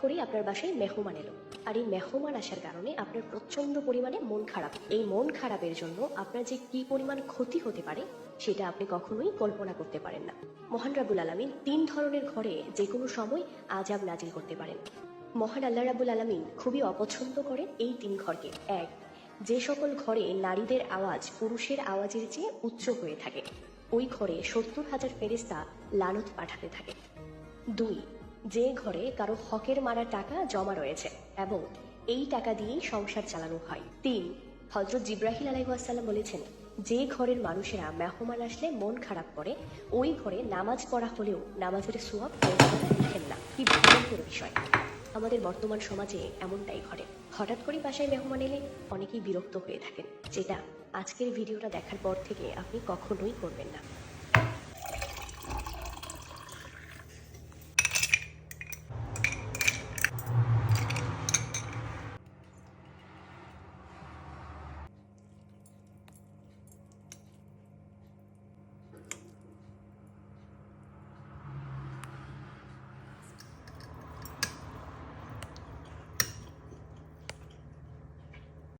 করেই আপনার বাসায় মেহমান এলো, আর এই মেহমান আসার কারণে আপনার প্রচন্ড পরিমাণে মন খারাপ। এই মন খারাপের জন্য আপনার যে কি পরিমাণ ক্ষতি হতে পারে সেটা আপনি কখনোই কল্পনা করতে পারেন না। মহান রাব্বুল আলামিন 3 ধরনের ঘরে যে কোনো সময় আযাব নাজিল করতে পারেন। মহান আল্লাহ রাব্বুল আলামিন খুবই অপছন্দ করেন এই 3 ঘরকে। 1, যে সকল ঘরে নারীদের আওয়াজ পুরুষের আওয়াজের চেয়ে উচ্চ হয়ে থাকে, ওই ঘরে 70,000 ফেরেশতা লানত পাঠাতে থাকে। 2, যে ঘরে কারো হকের মারা টাকা জমা রয়েছে এবং এই টাকা দিয়েই সংসার চালানো হয়। 3, হযরত জিবরাইল আলাইহিস সালাম বলেছেন, যে ঘরের মানুষেরা মেহমান আসলে মন খারাপ করে, ওই ঘরে নামাজ পড়া হলেও নামাজের সওয়াব দেখেন না। কি ভয়ঙ্কর বিষয়! আমাদের বর্তমান সমাজে এমনটাই ঘটে। হঠাৎ করে বাসায় মেহমান এলে অনেকেই বিরক্ত হয়ে থাকেন, যেটা আজকের ভিডিওটা দেখার পর থেকে আপনি কখনোই করবেন না।